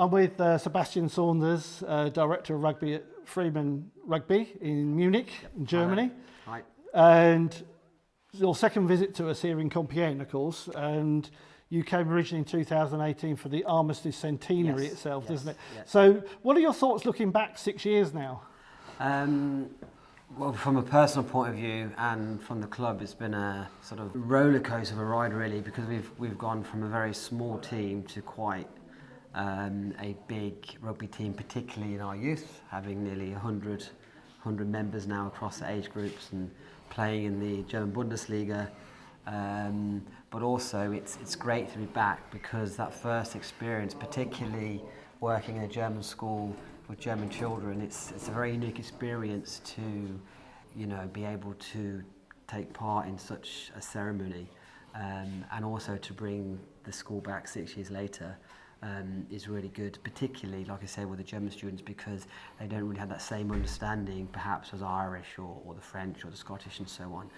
I'm with Sebastian Saunders, Director of Rugby at Freimann Rugby in Munich, in Germany. Hi. And your second visit to us here in Compiègne, of course, and you came originally in 2018 for the Armistice Centenary itself, doesn't it? Yes. So what are your thoughts looking back 6 years now? Well, from a personal point of view and from the club, it's been a sort of roller coaster of a ride, really, because we've gone from a very small team to quite a big rugby team, particularly in our youth, having nearly 100 members now across the age groups and playing in the German Bundesliga. But also, it's great to be back because that first experience, particularly working in a German school with German children, it's a very unique experience to, be able to take part in such a ceremony, and also to bring the school back 6 years later is really good, particularly, like I say, with the German students, because they don't really have that same understanding, perhaps, as Irish or the French or the Scottish and so on.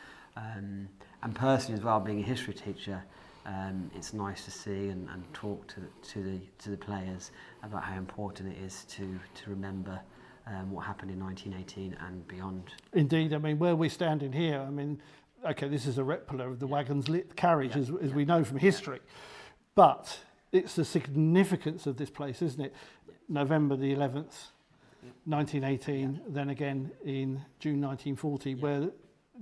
And personally as well, being a history teacher, it's nice to see and talk to the players about how important it is to remember what happened in 1918 and beyond. Indeed, I mean, where we're standing here, I mean, okay, this is a replica of the wagon's lit carriage, as we know from history, but it's the significance of this place, isn't it? November the 11th, 1918, then again in June 1940, where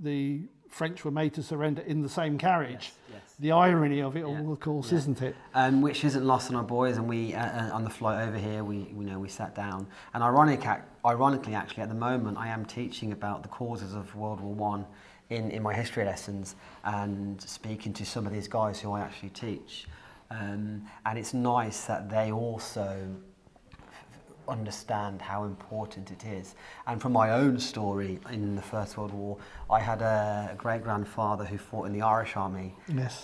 the French were made to surrender in the same carriage. Yes. The irony of it all, of course, isn't it? Which isn't lost on our boys, and we on the flight over here, we sat down, and ironically, actually, at the moment, I am teaching about the causes of World War One in my history lessons, and speaking to some of these guys who I actually teach, and it's nice that they also understand how important it is. And from my own story in the First World War, I had a great-grandfather who fought in the Irish army,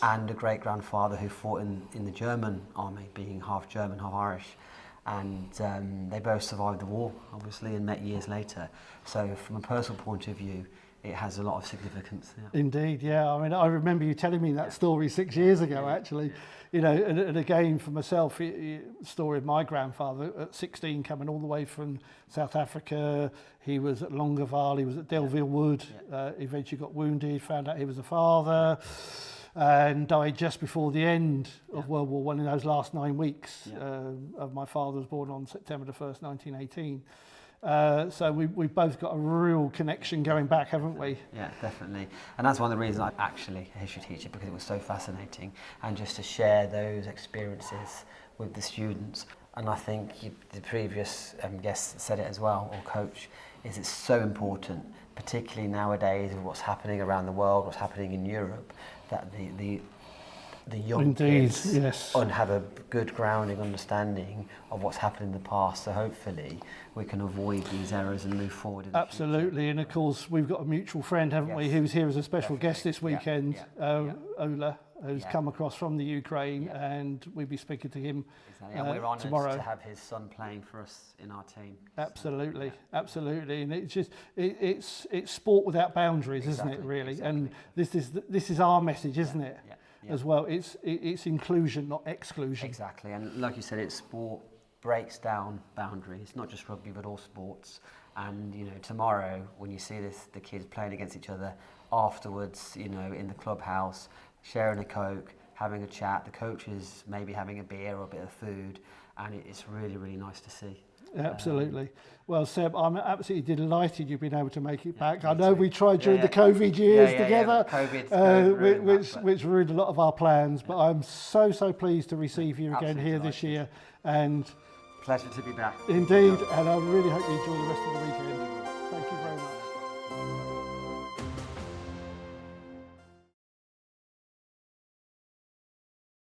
and a great-grandfather who fought in the German army, being half German, half Irish. And they both survived the war, obviously, and met years later. So from a personal point of view, it has a lot of significance. Yeah. Indeed, yeah. I mean, I remember you telling me that story 6 years ago, actually. And again, for myself, the story of my grandfather at 16 coming all the way from South Africa. He was at Longueval, he was at Delville Wood, eventually got wounded, found out he was a father, and died just before the end of World War One in those last 9 weeks. Of my father was born on September the 1st, 1918. So we've both got a real connection going back, haven't we? Yeah, definitely. And that's one of the reasons I'm actually a history teacher, because it was so fascinating, and just to share those experiences with the students. And I think the previous guest said it as well, or coach, is it's so important, particularly nowadays with what's happening around the world, what's happening in Europe, that the young kids have a good grounding understanding of what's happened in the past, so hopefully we can avoid these errors and move forward in the Absolutely, and of course we've got a mutual friend, haven't we, who's here as a special guest this weekend, Ola, who's come across from the Ukraine, and we'll be speaking to him and we're honoured tomorrow. To have his son playing for us in our team. Absolutely, absolutely, and it's just it's sport without boundaries, isn't it? Really, and this is our message, isn't it? As well, it's inclusion, not exclusion. Exactly, and like you said, it's sport breaks down boundaries, not just rugby but all sports. And tomorrow when you see the kids playing against each other afterwards, in the clubhouse, sharing a Coke, having a chat, the coaches maybe having a beer or a bit of food, and it's really, really nice to see. Absolutely. Well, Seb, I'm absolutely delighted you've been able to make it back. I know we tried during the COVID years together, which ruined a lot of our plans, but I'm so pleased to receive you again here this year. And pleasure to be back. Indeed, and I really hope you enjoy the rest of the weekend.